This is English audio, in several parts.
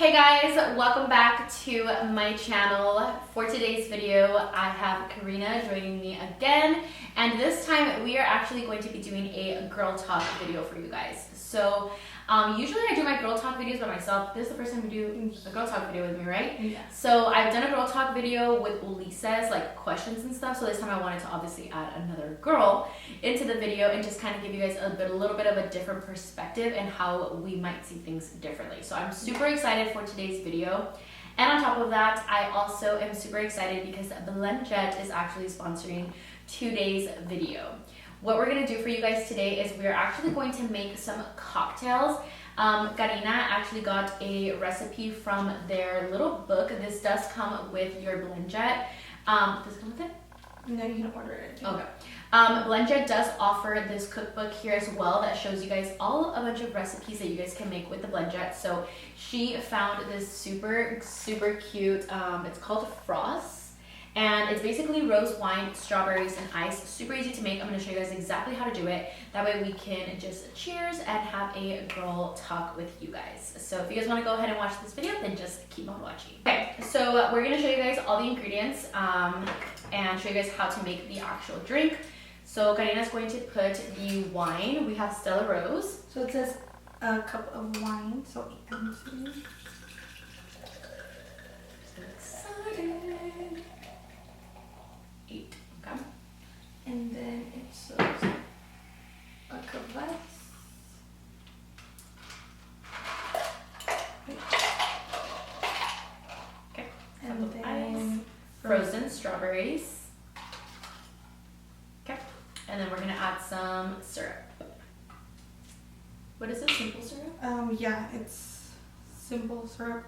Hey guys, welcome back to my channel. For today's video, I have Karina joining me again, and this time we are actually going to be doing a girl talk video for you guys. So usually I do my girl talk videos by myself. This is the first time we do a girl talk video with me, right? Yeah. So I've done a girl talk video with Lisa's like questions and stuff. So this time I wanted to obviously add another girl into the video and just kind of give you guys a little bit of a different perspective and how we might see things differently. So I'm super excited for today's video. And on top of that, I also am super excited because BlendJet is actually sponsoring today's video. What we're going to do for you guys today is we're actually going to make some cocktails. Karina actually got a recipe from their little book. This does come with your BlendJet. Does it come with it? No, you can order it. Okay. BlendJet does offer this cookbook here as well that shows you guys a bunch of recipes that you guys can make with the BlendJet. So she found this super cute, it's called Frost. And it's basically rose wine, strawberries, and ice. Super easy to make. I'm going to show you guys exactly how to do it. That way we can just cheers and have a girl talk with you guys. So if you guys want to go ahead and watch this video, then just keep on watching. Okay, so we're going to show you guys all the ingredients and show you guys how to make the actual drink. So Karina's going to put the wine. We have Stella Rose. So it says a cup of wine, so 8 ounces. So excited. 8, okay. And then it says a cup of ice. Okay. And Cup of then ice. Frozen strawberries. Okay. And then we're gonna add some syrup. What is it? Simple syrup? Yeah, it's simple syrup.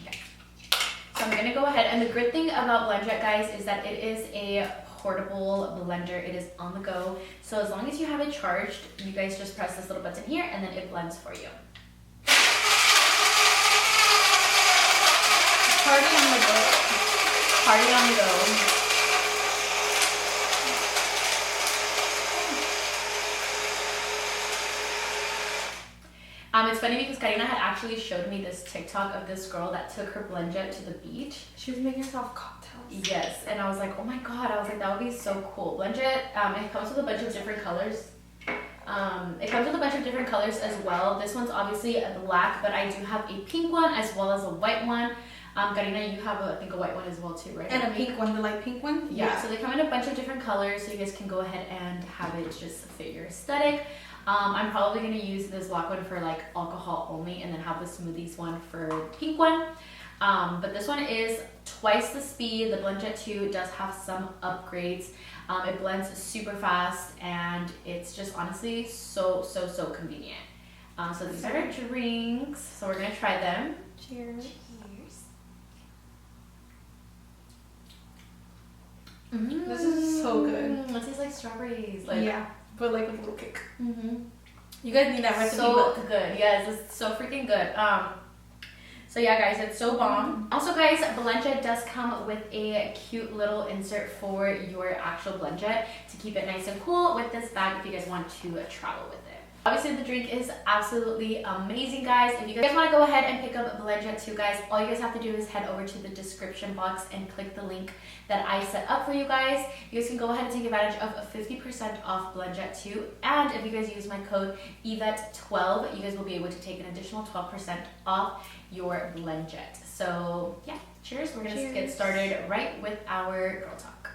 Okay. So I'm gonna go ahead, and the good thing about BlendJet, guys, is that it is a portable blender. It is on the go. So as long as you have it charged, you guys just press this little button here and then it blends for you. Party on the go. Party on the go. It's funny because Karina had actually showed me this TikTok of this girl that took her BlendJet to the beach. She was making herself cocktails. Yes, and I was like, oh my god, I was like, that would be so cool. BlendJet, it comes with a bunch of different colors. It comes with a bunch of different colors as well. This one's obviously a black, but I do have a pink one as well as a white one. Karina, you have, I think, a white one as well too, right? And a pink one, the light pink one? Yeah, so they come in a bunch of different colors, so you guys can go ahead and have it just fit your aesthetic. I'm probably going to use this black one for like alcohol only and then have the smoothies one for the pink one. But this one is twice the speed. The BlendJet 2 does have some upgrades. It blends super fast and it's just honestly so convenient. So these are our drinks. So we're going to try them. Cheers. This is so good. It tastes like strawberries. Like, yeah, but like with a little kick. Mm-hmm. You guys need that recipe So book. good. Yes, it's so freaking good. So yeah, guys, it's so bomb. Also, guys, BlendJet does come with a cute little insert for your actual BlendJet to keep it nice and cool with this bag if you guys want to travel with it. Obviously, the drink is absolutely amazing, guys. If you guys want to go ahead and pick up BlendJet 2, guys, all you guys have to do is head over to the description box and click the link that I set up for you guys. You guys can go ahead and take advantage of 50% off BlendJet 2. And if you guys use my code Evettexo, you guys will be able to take an additional 12% off your BlendJet. So yeah, cheers. We're going to get started right with our girl talk.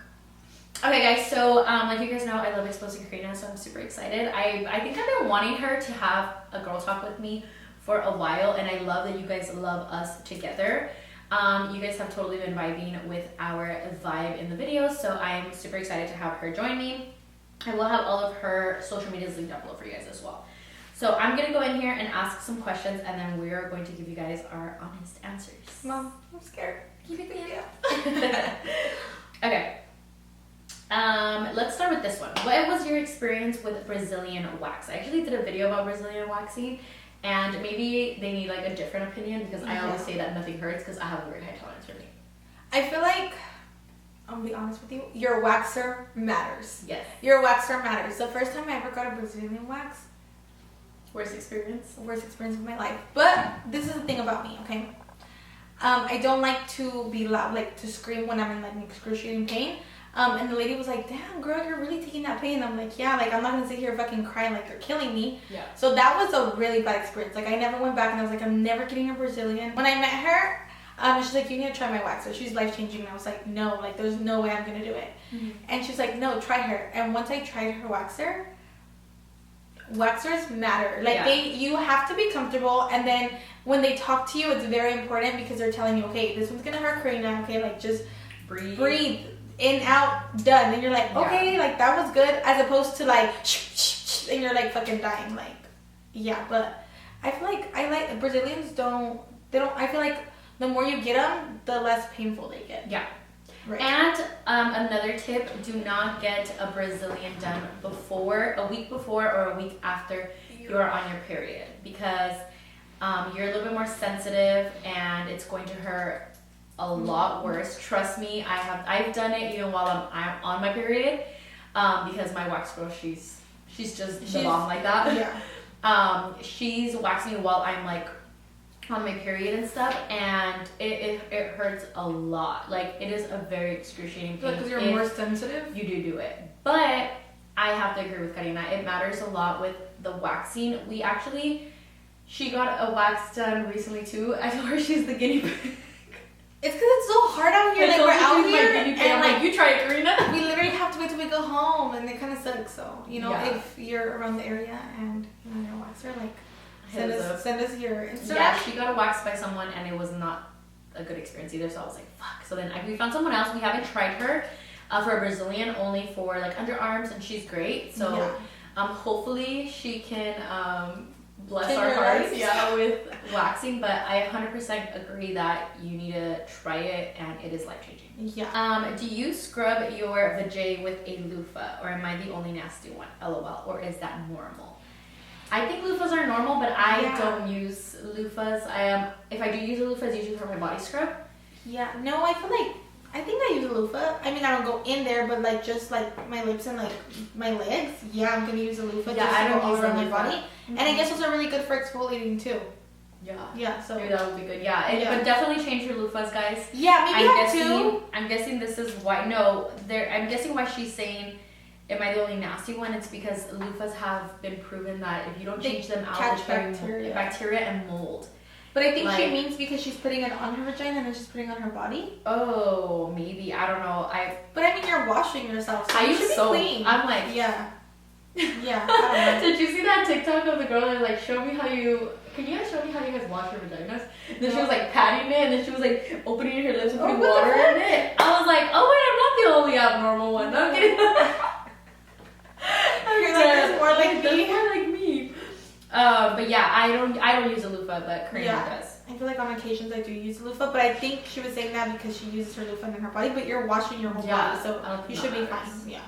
Okay guys, so like you guys know, I love exposing Karina, so I'm super excited. I think I've been wanting her to have a girl talk with me for a while, and I love that you guys love us together. You guys have totally been vibing with our vibe in the videos, so I'm super excited to have her join me. I will have all of her social medias linked down below for you guys as well. So I'm going to go in here and ask some questions, and then we are going to give you guys our honest answers. Mom, I'm scared. Keep it clean. Okay. Let's start with this one. What was your experience with Brazilian wax? I actually did a video about Brazilian waxing, and maybe they need like a different opinion because I always say that nothing hurts because I have a very high tolerance for me. I feel like, I'll be honest with you, your waxer matters. Yes. Your waxer matters. The first time I ever got a Brazilian wax, Worst experience? Worst experience of my life. But this is the thing about me, okay? I don't like to be loud, like to scream when I'm in like excruciating pain. And the lady was like, damn, girl, you're really taking that pain. I'm like, yeah, like I'm not gonna sit here fucking crying like you're killing me. Yeah. So that was a really bad experience. Like I never went back and I was like, I'm never getting a Brazilian. When I met her, she's like, you need to try my waxer. She's life changing. And I was like, no, like there's no way I'm gonna do it. Mm-hmm. And she's like, no, try her. And once I tried her waxer, waxers matter. Like you have to be comfortable, and then when they talk to you, it's very important because they're telling you, okay, this one's gonna hurt Karina, okay, like just breathe in, out, done. And you're like, okay, like that was good, as opposed to like and you're like fucking dying. Like, yeah. But I feel like Brazilians don't I feel like the more you get them, the less painful they get. Yeah. Right. And another tip, do not get a Brazilian done a week before or a week after you're on your period, because you're a little bit more sensitive and it's going to hurt a lot worse. Trust me, I've done it even while I'm on my period, because my wax girl, she's the bomb like that. Yeah. She's waxing me while I'm like on my period and stuff, and it hurts a lot. Like it is a very excruciating pain. Because you're more sensitive? You do it. But I have to agree with Karina. It matters a lot with the waxing. She got a wax done recently too. I told her she's the guinea pig. It's because it's so hard out here. Like we're out here, and like you try it, Karina. We literally have to wait till we go home, and it kind of sucks. So if you're around the area and you're a waxer, like send us your Instagram. Yeah, she got a wax by someone, and it was not a good experience either. So I was like, fuck. So then we found someone else. We haven't tried her for a Brazilian, only for like underarms, and she's great. So hopefully she can bless our hearts with waxing. But I 100% agree that you need to try it, and it is life changing. Yeah. Do you scrub your vajay with a loofah, or am I the only nasty one? LOL. Or is that normal? I think loofahs are normal, but I don't use loofahs. If I do use a loofah, it's usually for my body scrub. Yeah. No, I think I use a loofah. I mean, I don't go in there, but like just like my lips and like my legs. Yeah, I'm gonna use a loofah. Yeah, I don't all use around a my loofah. body. Mm-hmm. And I guess those are really good for exfoliating too. Yeah. Yeah. So maybe that would be good. Yeah. But definitely change your loofahs, guys. Yeah, maybe I'm guessing this is why. No, I'm guessing why she's saying, am I the only nasty one? It's because loofahs have been proven that if you don't change them out, catch they bacteria and mold. But I think she means because she's putting it on her vagina and then she's putting it on her body. Oh, maybe. I don't know. But I mean, you're washing yourself, so I you use should be soap. clean. I'm like, yeah. Yeah. I don't know. Did you see that TikTok of the girl that like, can you guys show me how you guys wash your vaginas? And then she was like patting it, and then she was like opening her lips and putting water in it. I was like, oh wait, I'm not the only abnormal one. No, I'm kidding. That's more like me. But yeah, I don't use a loofah, but Karina does. I feel like on occasions I do use a loofah, but I think she was saying that because she uses her loofah in her body, but you're washing your whole body, so you should be fine. Yeah.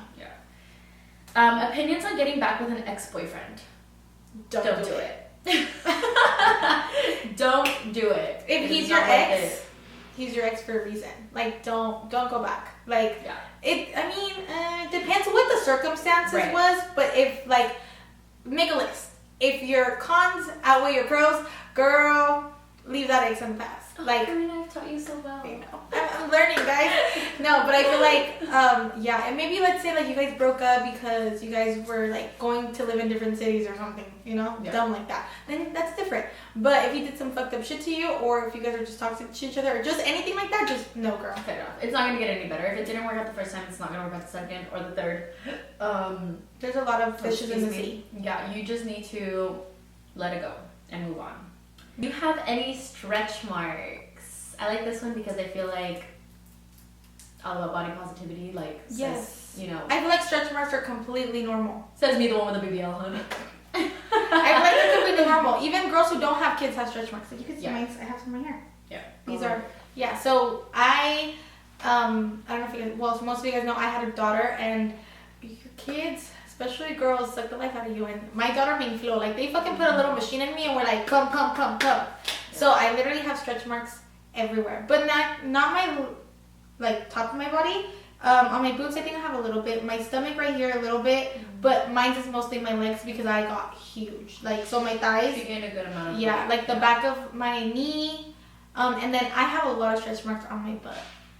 Opinions on getting back with an ex-boyfriend. Don't do it. Don't do it. If he's your ex, he's your ex for a reason. Like, don't go back. Like, it depends what the circumstances was, but if, like, make a list. If your cons outweigh your pros, girl, leave that ex on the past. Like, Karina, I've taught you so well. I know. I'm learning, guys. No, but I feel like, and maybe let's say like you guys broke up because you guys were like going to live in different cities or something, dumb like that. Then that's different. But if he did some fucked up shit to you, or if you guys are just toxic to each other, or just anything like that, just no, girl. Cut it off. It's not gonna get any better. If it didn't work out the first time, it's not gonna work out the second or the third. There's a lot of fishes in the sea. Yeah, you just need to let it go and move on. Do you have any stretch marks? I like this one because I feel like all about body positivity, like yes, says, I feel like stretch marks are completely normal. Says me, the one with the BBL, honey. I feel like they're completely normal. Even girls who don't have kids have stretch marks. Like you can see mine. I have some right here. Yeah. These are So I don't know if you guys. Well, most of you guys know I had a daughter, and your kids, especially girls, suck the life out of you. And my daughter made flow. Like they fucking put a little machine in me, and we're like, come. Yeah. So I literally have stretch marks everywhere, but not my like top of my body. On my boobs, I think I have a little bit. My stomach right here, a little bit. But mine is mostly my legs because I got huge. Like, so my thighs. You gained a good amount of Yeah, weight. like the back of my knee. And then I have a lot of stretch marks on my butt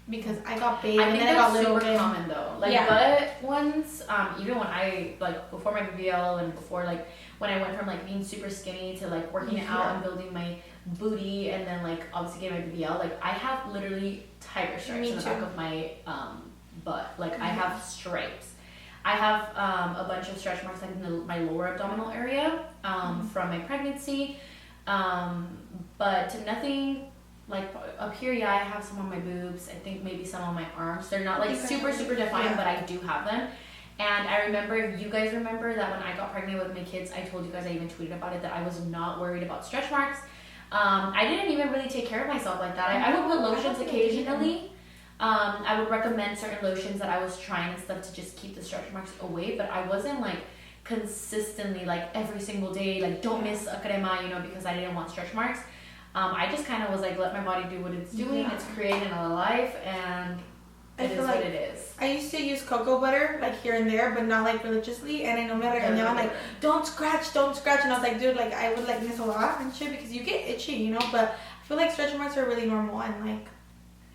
because I got big and then I got little. Super common though. Like butt ones, even when I, like, before my BBL and before, like, when I went from, like, being super skinny to, like, working out and building my booty and then, like, obviously getting my BBL, like, I have literally tiger stripes in the back of my butt. Like, I have stripes. I have a bunch of stretch marks, like, in my lower abdominal area from my pregnancy. But nothing, like, up here, I have some on my boobs. I think maybe some on my arms. They're not, like, super defined, but I do have them. And I remember, if you guys remember, that when I got pregnant with my kids, I told you guys, I even tweeted about it, that I was not worried about stretch marks. I didn't even really take care of myself like that. I would put lotions occasionally. I would recommend certain lotions that I was trying and stuff to just keep the stretch marks away, but I wasn't, like, consistently, like, every single day, like, don't miss a crema, you know, because I didn't want stretch marks. I just kind of was like, let my body do what it's doing. It's creating a life, and it is what it is. I used to use cocoa butter, like, here and there, but not, like, religiously. And I know me regañaban, like, don't scratch. And I was like, dude, like, I would, like, miss a lot and shit because you get itchy, you know. But I feel like stretch marks are really normal and, like,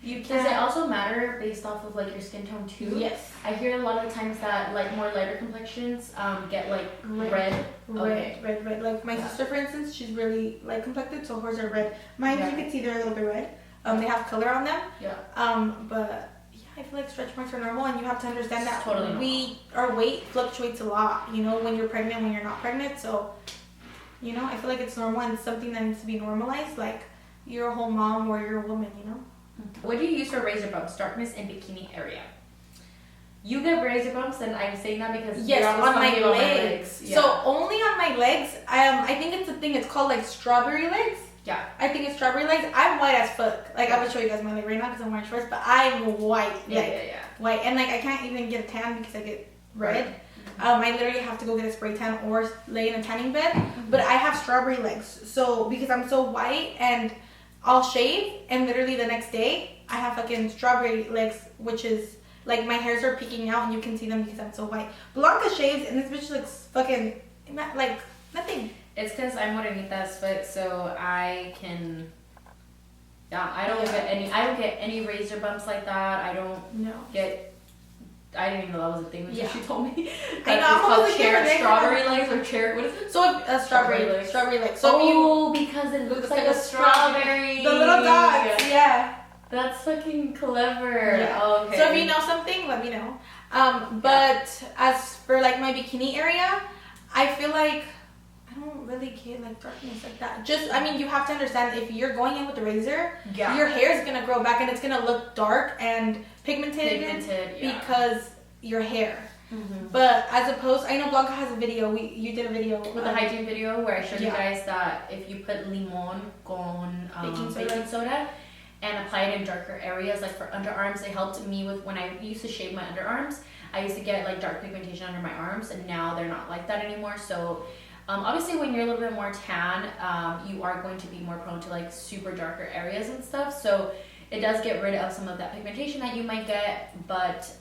you can. Does it also matter based off of, like, your skin tone too? Yes. I hear a lot of times that, like, more lighter complexions get, like, red. Like, my sister, for instance, she's really light complected, so hers are red. Mine, you can see they're a little bit red. They have color on them. Yeah. But yeah, I feel like stretch marks are normal, and you have to understand that totally our weight fluctuates a lot. You know, when you're pregnant, when you're not pregnant. So, you know, I feel like it's normal and it's something that needs to be normalized. Like, you're a whole mom or you're a woman. You know. What do you use for razor bumps, darkness, and bikini area? You get razor bumps, and I'm saying that because yes, you're on my legs. Yeah. So only on my legs. I think it's a thing. It's called, like, strawberry legs. Yeah. I think it's strawberry legs. I'm white as fuck. Like, I would show you guys my leg right now because I'm wearing shorts, but I'm white. Yeah. White. And, like, I can't even get a tan because I get red. I literally have to go get a spray tan or lay in a tanning bed. But I have strawberry legs. So, because I'm so white, and I'll shave, and literally the next day, I have fucking strawberry legs, which is, like, my hairs are peeking out, and you can see them because I'm so white. Blanca shaves, and this bitch looks fucking, like, nothing. It's because I'm Morenita's foot, so I can. Yeah, I don't get any razor bumps like that. I don't get. I didn't even know that was a thing until she told me. I know. It's called strawberry legs or cherry. What is it? So strawberry legs. So because it looks like a strawberry. The little dots. Yeah. That's fucking clever. Yeah. Oh, okay. So if you know something, let me know. But as for, like, my bikini area, I feel like I don't really get, like, darkness like that. Just, I mean, you have to understand, if you're going in with the razor, your hair is gonna grow back and it's gonna look dark and pigmented because your hair. But as opposed, I know Blanca has a video. You did a video with a hygiene video where I showed you guys that if you put limon con baking soda and apply it in darker areas, like for underarms, it helped me with when I used to shave my underarms. I used to get, like, dark pigmentation under my arms, and now they're not like that anymore. So obviously when you're a little bit more tan, you are going to be more prone to, like, super darker areas and stuff. So it does get rid of some of that pigmentation that you might get, but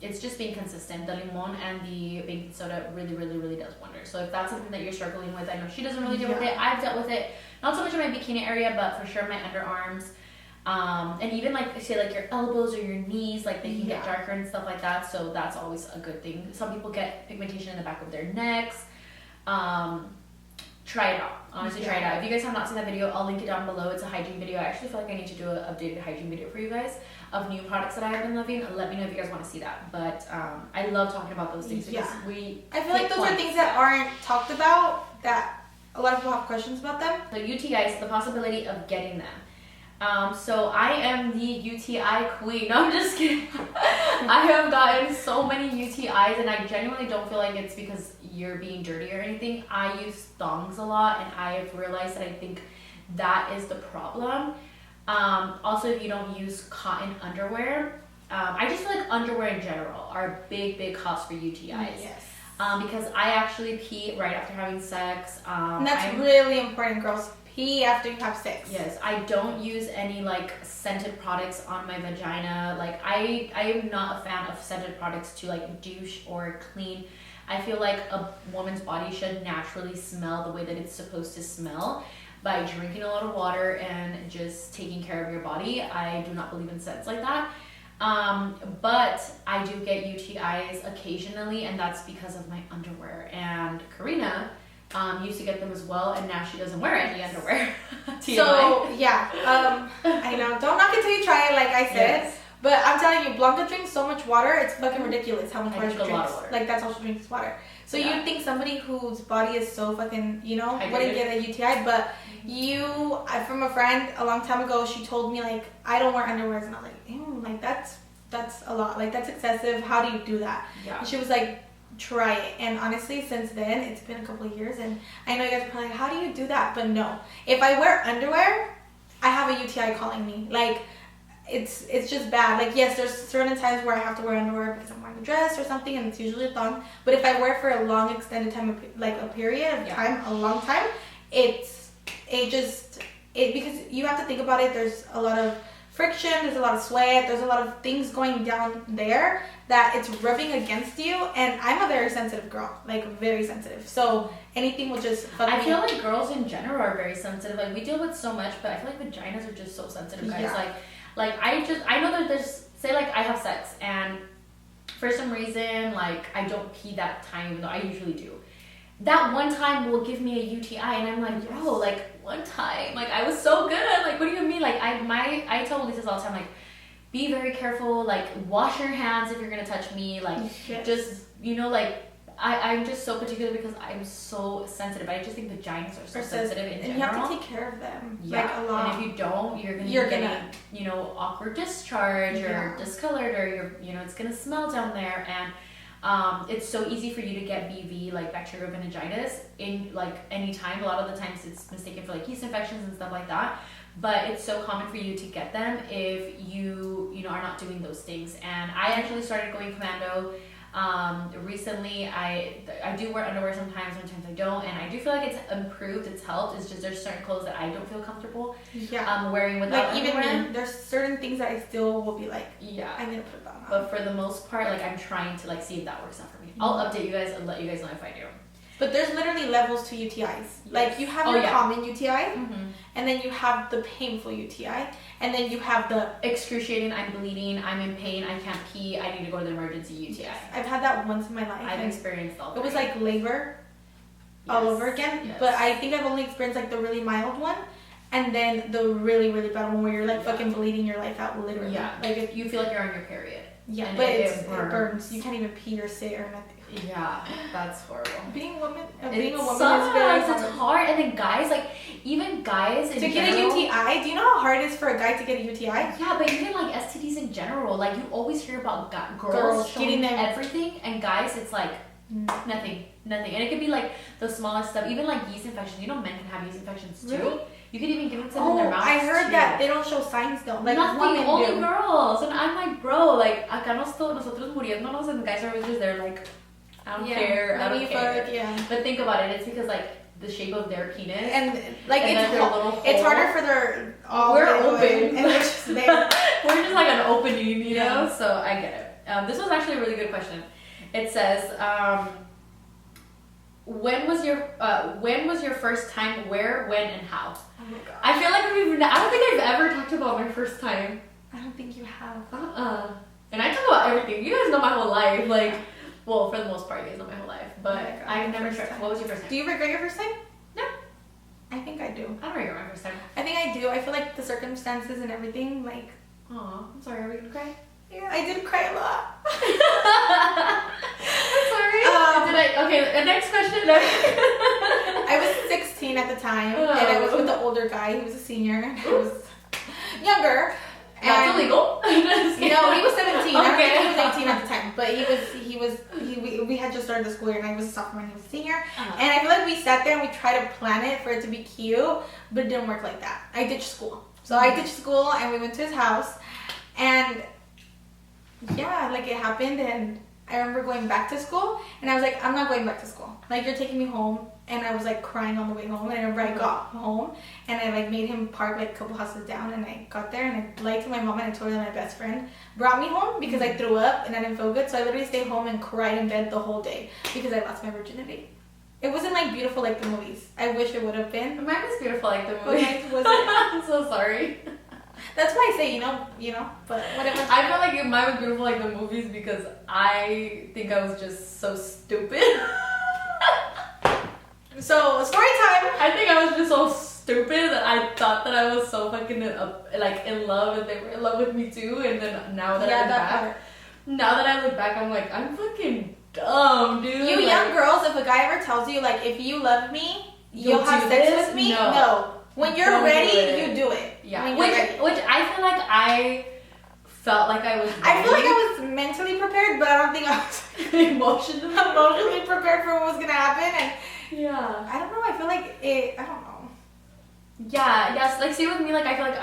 it's just being consistent. The limon and the baking soda really does wonders. So if that's something that you're struggling with, I know she doesn't really deal with it. I've dealt with it, not so much in my bikini area, but for sure my underarms. And even, like, say, like, your elbows or your knees, like, they can get darker and stuff like that. So that's always a good thing. Some people get pigmentation in the back of their necks. Try it out. Honestly, try it out. If you guys have not seen that video, I'll link it down below. It's a hygiene video. I actually feel like I need to do an updated hygiene video for you guys of new products that I have been loving. Let me know if you guys want to see that. But I love talking about those things because I feel like those are things that aren't talked about, that a lot of people have questions about them. So UTIs, the possibility of getting them. So I am the UTI queen. No, I'm just kidding. I have gotten so many UTIs, and I genuinely don't feel like it's because you're being dirty or anything. I use thongs a lot, and I have realized that I think that is the problem. Also, if you don't use cotton underwear, I just feel like underwear in general are big cause for UTIs. Yes. Because I actually pee right after having sex. And that's really important, girls. pee after you have sex. Yes, I don't use any like scented products on my vagina. Like I am not a fan of scented products to like douche or clean. I feel like a woman's body should naturally smell the way that it's supposed to smell by drinking a lot of water and just taking care of your body. I do not believe in scents like that. But I do get UTIs occasionally, and that's because of my underwear. And Karina used to get them as well, and now she doesn't wear any underwear. So yeah, I know. Don't knock it till you try it, like I said. Yes. But I'm telling you, Blanca drinks so much water. It's fucking ridiculous how much water she drinks. Like that's all she drinks is water. So you'd think somebody whose body is so fucking, you know, wouldn't get a UTI, but from a friend a long time ago, she told me like I don't wear underwears, and I was like, ew, like that's a lot. Like that's excessive. How do you do that? Yeah. And she was like, try it. And honestly, since then it's been a couple of years, and I know you guys are probably like, how do you do that? But no, if I wear underwear, I have a UTI calling me. Like it's just bad. Like yes, there's certain times where I have to wear underwear because I'm wearing a dress or something, and it's usually a thong. But if I wear it for a long extended time, like a period of time, a long time, because you have to think about it. There's a lot of friction, there's a lot of sweat, there's a lot of things going down there that it's rubbing against you, and I'm a very sensitive girl, like very sensitive, so anything will just fuck me feel up. like girls in general are very sensitive. Like we deal with so much, but I feel like vaginas are just so sensitive, guys. Like I know that there's, say like I have sex and for some reason like I don't pee that time, even though I usually do. That one time will give me a UTI, and I'm like, bro, like one time, like I was so good. Like, what do you mean? Like I tell Lisa all the time, like, be very careful. Like, wash your hands if you're gonna touch me. Like, just like I'm just so particular because I'm so sensitive. I just think vaginas are so sensitive in general. And you have to take care of them. Yeah. Like a lot. And if you don't, you're gonna get awkward discharge or discolored, or it's gonna smell down there, and it's so easy for you to get BV, like bacterial vaginitis, in like any time. A lot of the times it's mistaken for like yeast infections and stuff like that. But it's so common for you to get them if you are not doing those things. And I actually started going commando recently. I do wear underwear sometimes I don't, and I do feel like it's improved, it's helped. It's just there's certain clothes that I don't feel comfortable wearing without like underwear. Even me, there's certain things that I still will be like, I'm gonna put that on. But for the most part, like I'm trying to like see if that works out for me. I'll update you guys and let you guys know if I do. But there's literally levels to UTIs. Yes. Like you have your common UTI, and then you have the painful UTI, and then you have the excruciating, I'm bleeding, I'm in pain, I can't pee, I need to go to the emergency UTI. Yes. I've had that once in my life. I've experienced all that. It was like labor all over again. Yes. But I think I've only experienced like the really mild one, and then the really, really bad one where you're like fucking bleeding your life out, literally. Yeah. Like you feel like you're on your period. Yeah, and but it burns. You can't even pee or sit or nothing. Yeah, that's horrible. Being a woman is very hard. It's hard, and then guys, like even guys in get a UTI. Do you know how hard it is for a guy to get a UTI? Yeah, but even like STDs in general, like you always hear about girls getting them everything, and guys, it's like nothing, and it could be like the smallest stuff. Even like yeast infections. You know, men can have yeast infections too. Really? You could even give it to them in their mouth. I heard that they don't show signs though. Like nothing, only girls. And I'm like, bro, like acá nosotros muriéndonos, and the guys are always just there like, I don't care, I don't care. But think about it, it's because like the shape of their penis and like it's harder for their. We're open, and we're just there. We're just like an opening, you know. So I get it. This was actually a really good question. It says, when was your first time? Where, when, and how? Oh my god. I feel like I don't think I've ever talked about my first time. I don't think you have. And I talk about everything. You guys know my whole life, like. Well, for the most part, you guys know my whole life, but I've never tried. What was your first time? Do you regret your first time? No. I think I do. I don't regret my first time. I think I do. I feel like the circumstances and everything, like. Aw, I'm sorry. Are we gonna cry? Yeah, I did cry a lot. I'm sorry. Okay, the next question. I was 16 at the time, and I was with the older guy. He was a senior, and I was younger. That's illegal. No, he was 17. I don't think he was 18 at the time, but we had just started the school year, and I was a sophomore and he was a senior. And I feel like we sat there and we tried to plan it for it to be cute, but it didn't work like that. I ditched school. So I ditched school and we went to his house, and yeah, like it happened, and I remember going back to school, and I was like, I'm not going back to school. Like, you're taking me home. and I was like crying on the way home. And I remember I got home and I like made him park like a couple houses down, and I got there and I lied to my mom and I told her that my best friend brought me home because I threw up and I didn't feel good. So I literally stayed home and cried in bed the whole day because I lost my virginity. It wasn't like beautiful like the movies. I wish it would have been. Mine was beautiful like the movies. Mine wasn't. I'm so sorry. That's why I say, you know, but whatever. I feel like mine was beautiful like the movies because I think I was just so stupid. So, story time. I think I was just so stupid that I thought that I was so fucking like in love and they were in love with me too. And then now that I look back, I'm like, I'm fucking dumb, dude. You like, young girls, if a guy ever tells you like, if you love me, you'll have sex with me. No. When you're ready, you do it. Yeah. Which I feel like I felt like I was ready. I feel like I was mentally prepared, but I don't think I was emotionally prepared for what was gonna happen. And yeah, I don't know. I feel like I don't know. Yeah. Yes. Like, see, with me, like, I feel like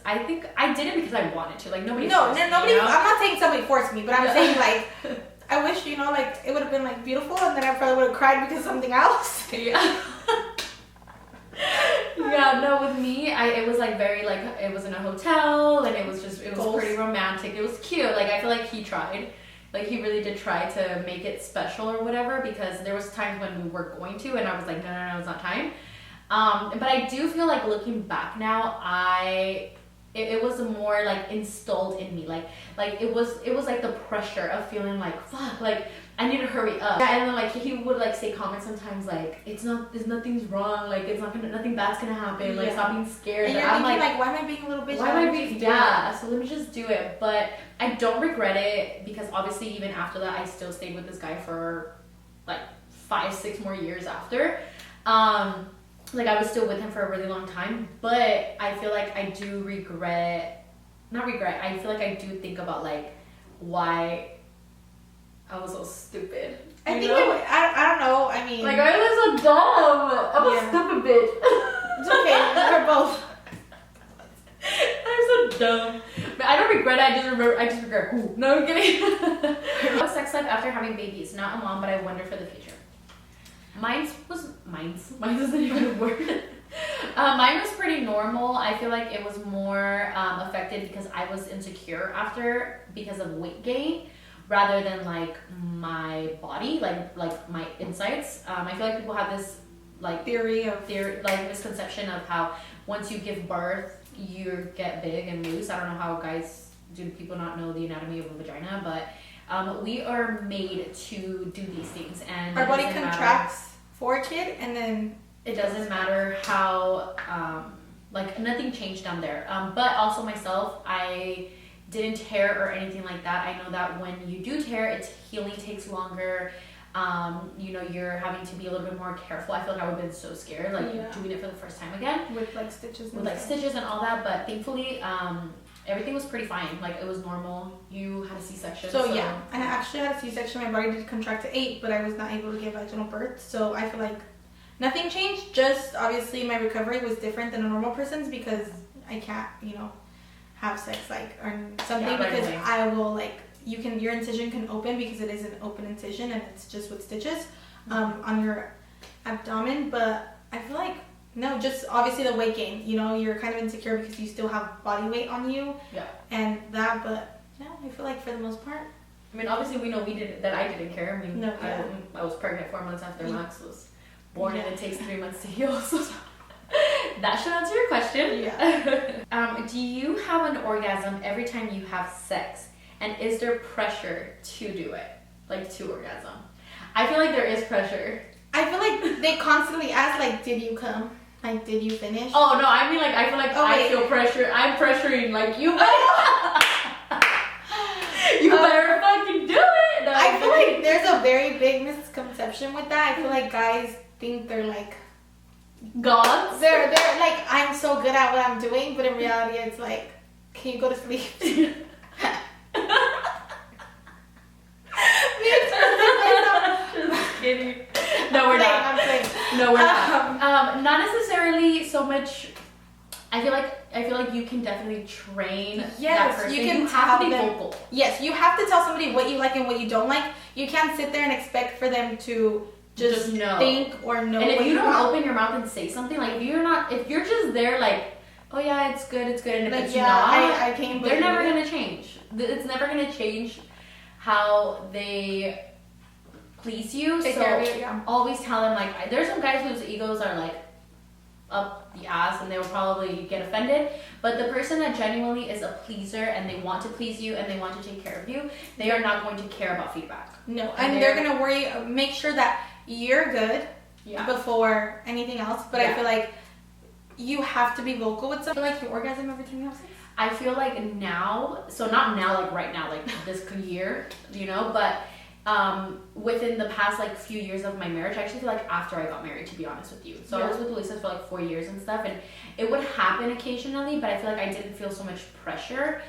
I think I did it because I wanted to. Like, nobody. Nobody. You know? I'm not saying somebody forced me, but I'm saying like, I wish, you know, like it would have been like beautiful, and then I probably would have cried because of something else. Yeah. Yeah, no, with me, it was like very like, it was in a hotel and it was pretty romantic. It was cute. Like, I feel like he tried. Like, he really did try to make it special or whatever, because there was times when we were going to and I was like, no, it's not time. But I do feel like looking back now, it was more like installed in me. Like it was like the pressure of feeling like, fuck, like I need to hurry up. Yeah, and then like he would like say comments sometimes like, there's nothing's wrong, like nothing bad's gonna happen, like stop being scared. And you're I'm thinking like, why am I being a little bitch? Why am I being, yeah, so let me just do it. But I don't regret it, because obviously even after that I still stayed with this guy for like 5-6 more years after. Like, I was still with him for a really long time, but I feel like I do I feel like I do think about like why I was so stupid. I think I don't know. I mean, like, I was so dumb. I'm a stupid bitch. It's okay. We're both. I'm so dumb. But I don't regret it. I just regret. Ooh, no, I'm kidding. Sex life after having babies. Not a mom, but I wonder for the future. Mine isn't even a word. Mine was pretty normal. I feel like it was more affected because I was insecure because of weight gain, rather than like my body, like my insides. I feel like people have this like theory, like misconception of how once you give birth you get big and loose. I don't know how do people not know the anatomy of a vagina, but we are made to do these things, and our body contracts for a kid, and then it doesn't matter how like nothing changed down there. But also myself, I didn't tear or anything like that. I know that when you do tear, its healing takes longer. You know, you're having to be a little bit more careful. I feel like I would have been so scared, like doing it for the first time again with like stitches and all that. But thankfully, everything was pretty fine. Like, it was normal. You had a C-section. So yeah, I actually had a C-section. My body did contract to 8, but I was not able to give vaginal birth. So I feel like nothing changed. Just obviously my recovery was different than a normal person's, because I can't, you know, have sex like or something because I will like your incision can open, because it is an open incision and it's just with stitches on your abdomen. But I feel like no, just obviously the weight gain. You know, you're kind of insecure because you still have body weight on you. Yeah. And that, but no, I feel like for the most part. I mean, obviously we know I didn't care. I mean, no, I was pregnant 4 months after Max was born, and it takes 3 months to heal. So that should answer your question. Yeah. Do you have an orgasm every time you have sex? And is there pressure to do it? Like, to orgasm? I feel like there is pressure. I feel like they constantly ask, like, did you come? Like, did you finish? Oh, no, I mean, like, I feel like I feel pressure. I'm pressuring, like, you better. You better fucking do it. No, I feel like there's a very big misconception with that. I feel like guys think they're, like, gods. They're like, I'm so good at what I'm doing, but in reality, it's like, can you go to sleep? Just kidding. No, we're not. I'm playing. No, we're not. Not necessarily so much. I feel like you can definitely train that person. You have to be vocal. Yes, you have to tell somebody what you like and what you don't like. You can't sit there and expect for them to just know. think or know. And if what you don't want. open your mouth and say something, like if you're just there like, oh yeah, it's good, and if like, it's yeah, not, I came. They're never gonna change. It's never gonna change how they please you. Take So care of you, yeah. always tell them like, there's some guys whose egos are like up the ass and they'll probably get offended, but the person that genuinely is a pleaser and they want to please you and they want to take care of you, they are not going to care about feedback. No, and they're gonna worry, make sure that you're good before anything else. But I feel like you have to be vocal with something. Like you orgasm every time you have sex. I feel like now, so not now, like right now, like this year, you know, but within the past like few years of my marriage, I actually feel like after I got married, to be honest with you. So I was with Lisa for like 4 years and stuff, and it would happen occasionally, but I feel like I didn't feel so much pressure.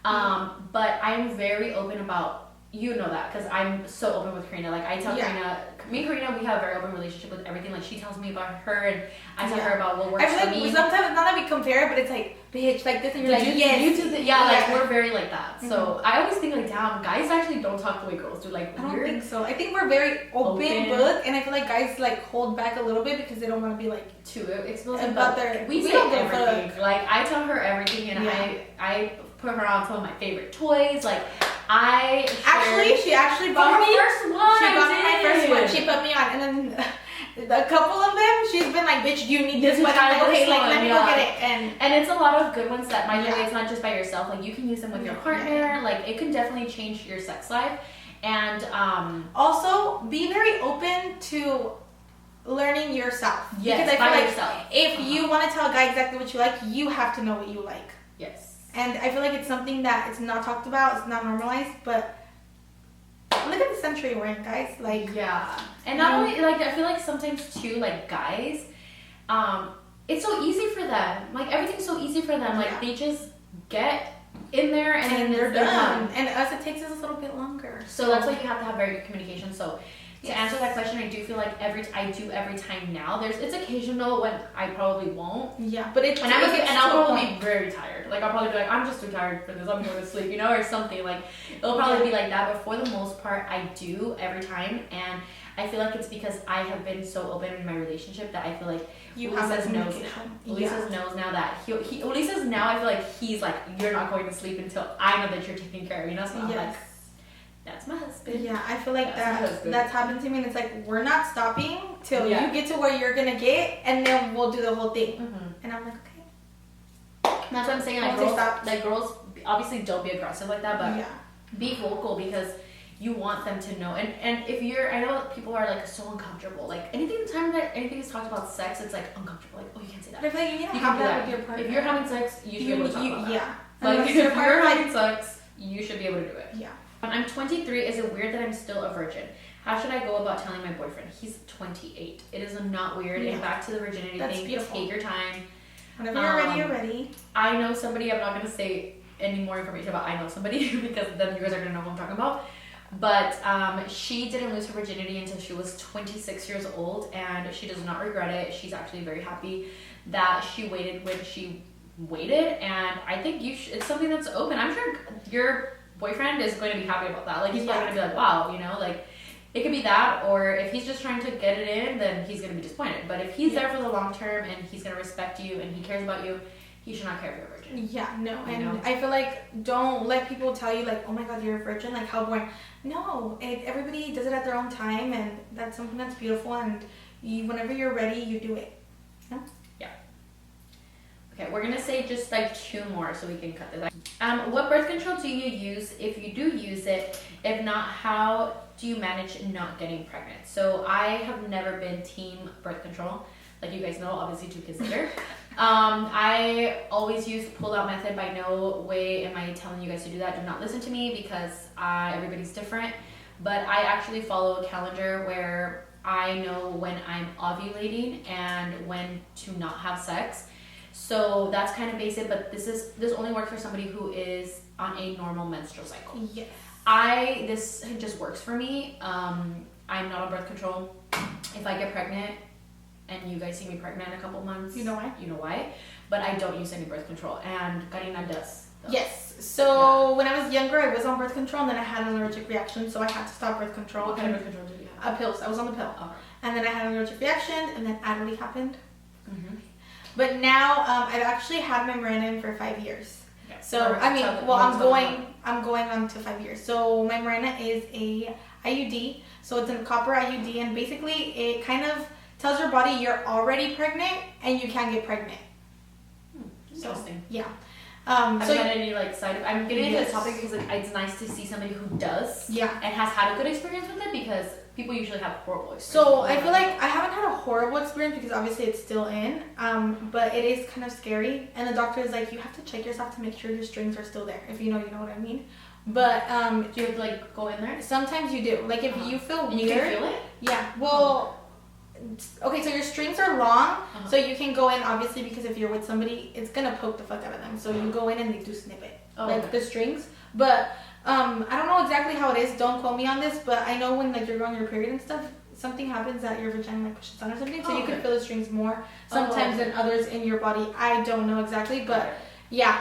But I'm very open about, you know that, because I'm so open with Karina. Like I tell Karina, me and Karina, we have a very open relationship with everything. Like she tells me about her and I tell her about what works for me. Sometimes, not that we compare, but it's like, bitch, like this, and you're like, yes. Like we're very like that. So I always think like, damn, guys actually don't talk the way girls do. Like I don't think so. I think we're very open book, and I feel like guys like hold back a little bit because they don't want to be like too exposed about their. We say everything. Like I tell her everything, and I put her on some of my favorite toys. Like she actually bought me first one. She bought me my first one. She put me on, and then a couple of them, she's been like, "Bitch, you need this one." I'm like, okay, like let me go get it. And it's a lot of good ones that, by the way, it's not just by yourself. Like you can use them with your partner. Like it can definitely change your sex life. And also be very open to learning yourself. Yes, because I feel like yourself. If you want to tell a guy exactly what you like, you have to know what you like. Yes. And I feel like it's something that it's not talked about, it's not normalized, but look at the century we're in, guys. Like and not only like I feel like sometimes too, like guys, it's so easy for them. Like everything's so easy for them. Like they just get in there and then they're done. And us, it takes us a little bit longer. So that's why you have to have very good communication. So to answer that question, I do feel like I do every time now. It's occasional when I probably won't. Yeah, but I'll probably be very tired. Like I'll probably be like, I'm just too tired for this. I'm going to sleep, you know, or something. Like it'll probably be like that. But for the most part, I do every time, and I feel like it's because I have been so open in my relationship that I feel like Ulises knows now that Ulises now. I feel like he's like, you're not going to sleep until I know that you're taking care of, you know. So I'm like, that's my husband. Yeah, I feel like that's happened to me, and it's like we're not stopping till you get to where you're gonna get, and then we'll do the whole thing. And I'm like, okay. That's what I'm saying. Like girls obviously don't be aggressive like that, but be vocal because you want them to know. And if I know people are like so uncomfortable. Like anything that anything is talked about sex, it's like uncomfortable. Like, oh, you can't say that. But I feel like you need to have that with your partner. If you're having sex, you should be able to talk about that. Yeah. Like if you're having sex, you should be able to do it. Yeah. I'm 23. Is it weird that I'm still a virgin? How should I go about telling my boyfriend? He's 28. It is not weird. And back to the virginity thing. Beautiful. Take your time. Whenever you're ready, you're ready. I know somebody. I'm not going to say any more information about I know somebody because then you guys are going to know who I'm talking about. But she didn't lose her virginity until she was 26 years old, and she does not regret it. She's actually very happy that she waited when she waited, and I think it's something that's open. I'm sure your boyfriend is going to be happy about that. Like he's probably going to be like, wow, you know, like it could be that, or if he's just trying to get it in, then he's going to be disappointed. But if he's there for the long term and he's going to respect you and he cares about you, he should not care if you're a virgin. Yeah, no, and I feel like don't let people tell you like, oh my god, you're a virgin, like how boring. No, everybody does it at their own time, and that's something that's beautiful, and whenever you're ready, you do it. No? Yeah. Okay, we're gonna say just like 2 more so we can cut this out. What birth control do you use if you do use it? If not, how do you manage not getting pregnant? So I have never been team birth control. Like you guys know, obviously 2 kids later. I always use the pull-out method. By no way am I telling you guys to do that. Do not listen to me because everybody's different. But I actually follow a calendar where I know when I'm ovulating and when to not have sex. So that's kind of basic, but this only works for somebody who is on a normal menstrual cycle. Yes. This just works for me. I'm not on birth control. If I get pregnant, and you guys see me pregnant in a couple months, you know why? You know why. But I don't use any birth control, and Karina does. Though. Yes. So when I was younger, I was on birth control, and then I had an allergic reaction, so I had to stop birth control. What kind of birth control did you have? Pills. I was on the pill. Oh. And then I had an allergic reaction, and then Adderall happened. Mm-hmm. But now I've actually had my Mirena for 5 years. Okay. So I'm going on to 5 years. So my Mirena is a IUD. So it's a copper IUD, and basically it kind of tells your body you're already pregnant and you can't get pregnant. Interesting. So, yeah. Have so you had any like side? I'm getting into yes. this topic because it's nice to see somebody who does. Yeah. And has had a good experience with it, because people usually have horrible experience. So I feel like I haven't had a horrible experience because obviously it's still in, but it is kind of scary. And the doctor is like, you have to check yourself to make sure your strings are still there. If you know what I mean. But do you have to like go in there? Sometimes you do. Like if you feel weird, you can feel it. Yeah. Well. Okay, so your strings are long, so you can go in, obviously, because if you're with somebody, it's gonna poke the fuck out of them. So you go in and they do snip it, the strings. But I don't know exactly how it is. Don't quote me on this, but I know when like you're on your period and stuff, something happens that your vagina like pushes on or something, so you can feel the strings more sometimes than others in your body. I don't know exactly, but yeah.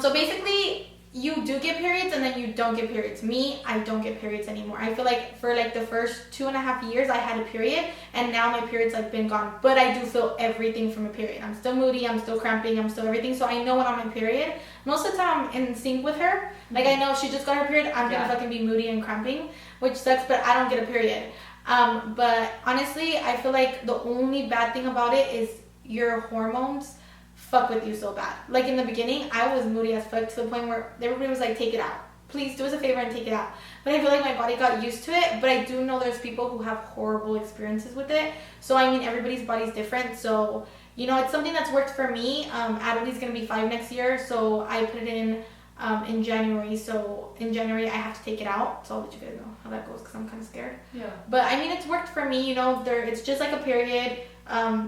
So basically, you do get periods and then you don't get periods. Me, I don't get periods anymore. I feel like for like the first 2.5 years I had a period, and now my period's like been gone. But I do feel everything from a period. I'm still moody, I'm still cramping, I'm still everything. So I know when I'm on my period, most of the time I'm in sync with her. Like I know if she just got her period, I'm gonna fucking be moody and cramping, which sucks, but I don't get a period. But honestly, I feel like the only bad thing about it is your hormones fuck with you so bad. Like in the beginning, I was moody as fuck to the point where everybody was like, take it out. Please do us a favor and take it out. But I feel like my body got used to it. But I do know there's people who have horrible experiences with it. So I mean, everybody's body's different. So, you know, it's something that's worked for me. Adelie's gonna be 5 next year. So I put it in January. So in January, I have to take it out. So I'll let you guys know how that goes because I'm kind of scared. Yeah. But I mean, it's worked for me. You know, it's just like a period.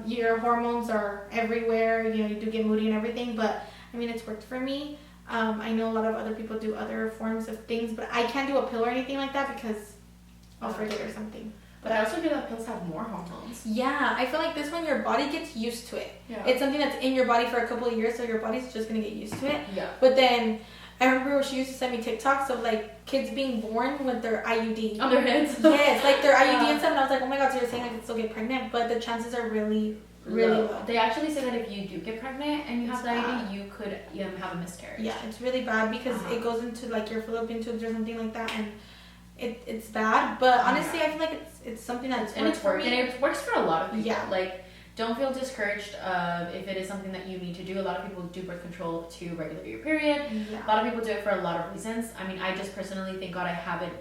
Your hormones are everywhere, you know, you do get moody and everything, but I mean, it's worked for me. I know a lot of other people do other forms of things, but I can't do a pill or anything like that because I'll forget or something. But I also hear that pills have more hormones. Yeah, I feel like this one, your body gets used to it. Yeah. It's something that's in your body for a couple of years, so your body's just gonna get used to it. Yeah. But then I remember she used to send me TikToks of like kids being born with their IUD on their heads. Yes, like their IUD and stuff. And I was like, oh my god, so you're saying I could still get pregnant, but the chances are really low. They actually say that if you do get pregnant and you have the IUD, you could have a miscarriage. Yeah, it's really bad because it goes into like your fallopian tubes or something like that, and it's bad. But honestly, I feel like it's something that's and it's working. And it works for a lot of people. Yeah. Like, don't feel discouraged if it is something that you need to do. A lot of people do birth control to regulate your period. Yeah. A lot of people do it for a lot of reasons. I mean, I just personally, thank God I haven't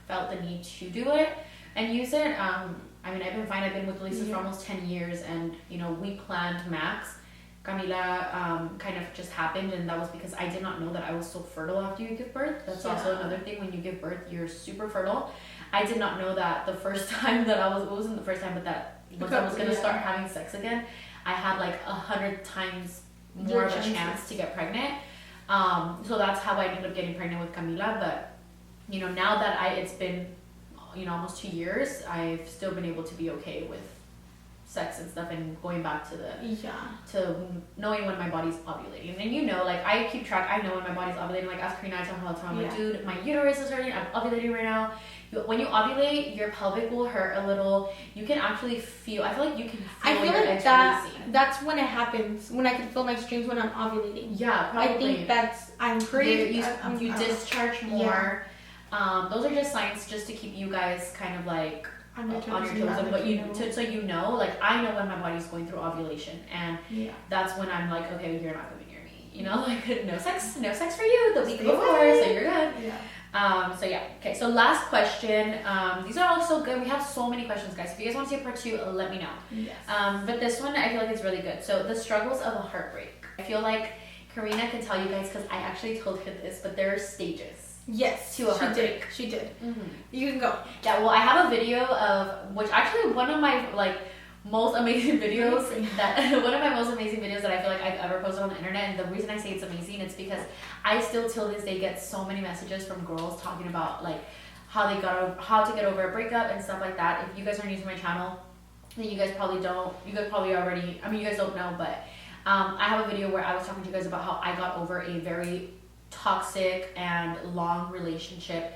felt the need to do it and use it. I mean, I've been fine. I've been with Lisa for almost 10 years, and you know, we planned Max. Camila kind of just happened, and that was because I did not know that I was so fertile after you give birth. That's also another thing. When you give birth, you're super fertile. I did not know that the first time that it wasn't the first time, but that once I was going to start having sex again, I had like 100 times more of a chance to get pregnant. So that's how I ended up getting pregnant with Camila. But, you know, now that it's been, you know, almost 2 years, I've still been able to be okay with sex and stuff, and going back to to knowing when my body's ovulating. And you know, like I keep track, I know when my body's ovulating. Like as Karina, I tell her all the time, like, dude, my uterus is hurting, I'm ovulating right now. When you ovulate, your pelvic will hurt a little. You can actually feel, I feel like you can feel your eggs releasing. That's when it happens, when I can feel my streams when I'm ovulating. Yeah, probably. I think I'm pretty, you discharge more. Those are just signs just to keep you guys kind of like on your toes of what you so you know, like I know when my body's going through ovulation, and that's when I'm like, okay, you're not coming near me, you know, like no sex for you the week before, so you're good. So yeah, okay, so last question. These are all so good. We have so many questions, guys. If you guys want to see a part 2, let me know. But this one I feel like is really good. So the struggles of a heartbreak. I feel like Karina can tell you guys, because I actually told her this, but there are stages. Yes, to a heartbreak. She did. Mm-hmm. You can go. Yeah, well, I have a video of, which actually one of my like most amazing videos one of my most amazing videos that I feel like I've ever posted on the internet. And the reason I say it's amazing is because I still till this day get so many messages from girls talking about like how to get over a breakup and stuff like that. If you guys are new to my channel, then you guys probably already, I mean, you guys don't know, but I have a video where I was talking to you guys about how I got over a very toxic and long relationship.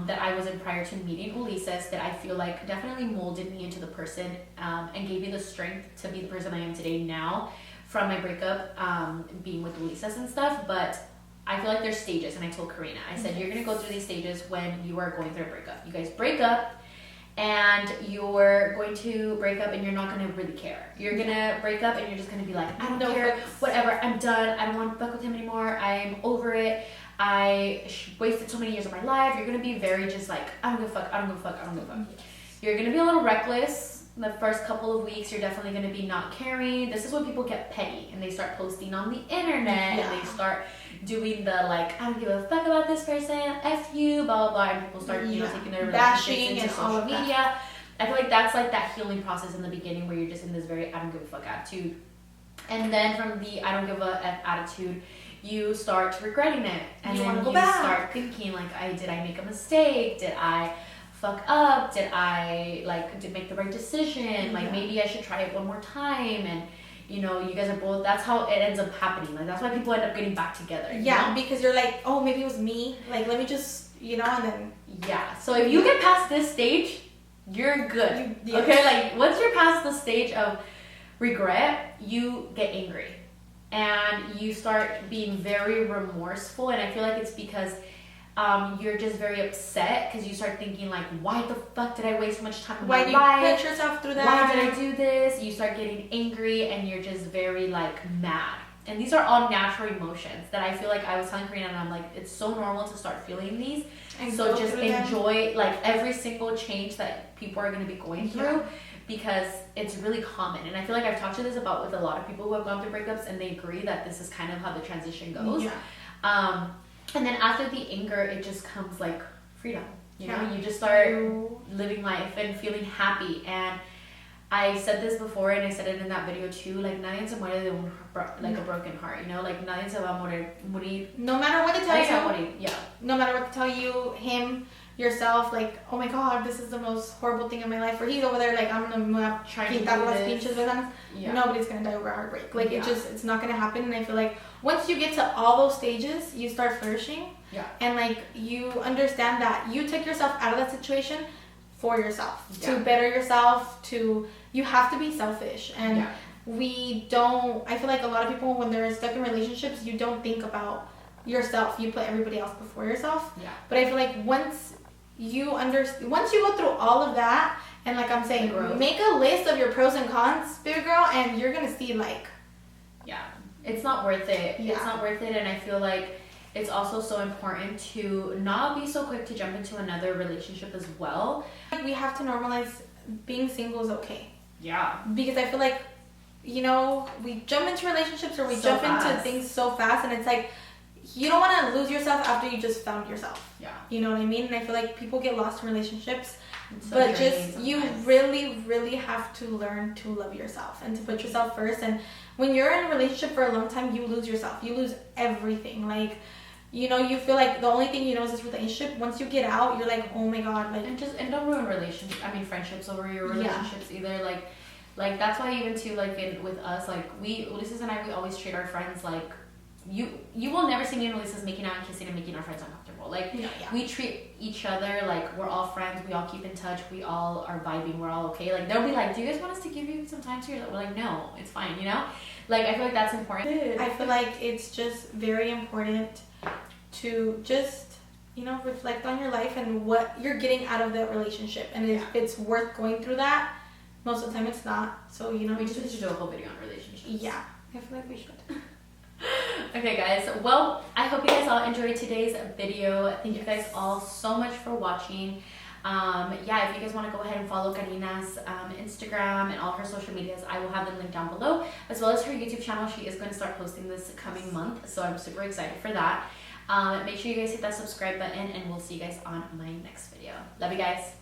that I was in prior to meeting Ulises that I feel like definitely molded me into the person and gave me the strength to be the person I am today now from my breakup, being with Ulises and stuff. But I feel like there's stages, and I told Karina, I said, you're gonna go through these stages when you are going through a breakup. You guys break up, and you're going to break up and you're not gonna really care. You're gonna break up and you're just gonna be like, I don't care, whatever, I'm done, I don't want to fuck with him anymore, I'm over it, I wasted so many years of my life. You're gonna be very just like, I don't give a fuck, I don't give a fuck, I don't give a fuck. You're gonna be a little reckless. The first couple of weeks, you're definitely gonna be not caring. This is when people get petty and they start posting on the internet and they start doing the like, I don't give a fuck about this person, F you, blah blah blah, and people start taking their relationships into social media. I feel like that's like that healing process in the beginning where you're just in this very I don't give a fuck attitude, and then from the I don't give a F attitude, you start regretting it, and then you start thinking like, did I make a mistake? Did I fuck up? Did I make the right decision? Like maybe I should try it one more time. And you know, you guys are both, that's how it ends up happening. Like that's why people end up getting back together. Yeah, because you're like, oh, maybe it was me. Like let me just, and then so if you get past this stage, you're good. Okay, like once you're past the stage of regret, you get angry and you start being very remorseful. And I feel like it's because you're just very upset because you start thinking like, why the fuck did I waste so much time in my life? Why did you put yourself through that? Why did I do this? You start getting angry and you're just very like mad. And these are all natural emotions that I feel like I was telling Karina, and I'm like, it's so normal to start feeling these. And so just enjoy like every single change that people are going to be going through because it's really common. And I feel like I've talked to this about with a lot of people who have gone through breakups, and they agree that this is kind of how the transition goes. And then after the anger, it just comes like freedom. You know, you just start living life and feeling happy. And I said this before, and I said it in that video too, like nadie se muere de un like a broken heart, you know, like nadie se va a morir. No matter what they tell you, no matter what they tell you, him, yourself, like, oh my god, this is the most horrible thing in my life. Or he's over there like, I'm gonna try to las pinches venas. Nobody's gonna die over heartbreak. Like it's not gonna happen. And I feel like once you get to all those stages, you start flourishing. And like you understand that you took yourself out of that situation for yourself, to better yourself, you have to be selfish. And I feel like a lot of people, when they're stuck in relationships, you don't think about yourself, you put everybody else before yourself. But I feel like once you go through all of that, and like I'm saying, make a list of your pros and cons, baby girl, and you're gonna see like it's not worth it. It's not worth it. And I feel like it's also so important to not be so quick to jump into another relationship as well. We have to normalize being single is okay. Because I feel like, we jump into relationships, or we jump into things so fast, and it's like, you don't want to lose yourself after you just found yourself. You know what I mean? And I feel like people get lost in relationships, but just you really, really have to learn to love yourself and to put yourself first. And when you're in a relationship for a long time, you lose yourself. You lose everything. Like, you feel like the only thing you know is this relationship. Once you get out, you're like, oh my god, like, and don't ruin relationships. I mean, friendships over your relationships either. Like that's why even too, like with us, like Ulises and I, we always treat our friends like. You will never see me and Ulises making out and kissing and making our friends uncomfortable. Like, we treat each other like we're all friends. We all keep in touch. We all are vibing. We're all okay. Like, they'll be like, do you guys want us to give you some time to yourself? We're like, no, it's fine, Like, I feel like that's important. I feel like it's just very important to just, reflect on your life and what you're getting out of that relationship. And if it's worth going through that, most of the time it's not. So, we just need to do a whole video on relationships. Yeah, I feel like we should. Okay guys, well, I hope you guys all enjoyed today's video. Thank you guys all so much for watching. If you guys want to go ahead and follow KARINA'S Instagram and all her social medias, I will have them linked down below, as well as her YouTube channel. She is going to start posting this coming month, so I'm super excited for that. Make sure you guys hit that subscribe button, and we'll see you guys on my next video. Love you guys.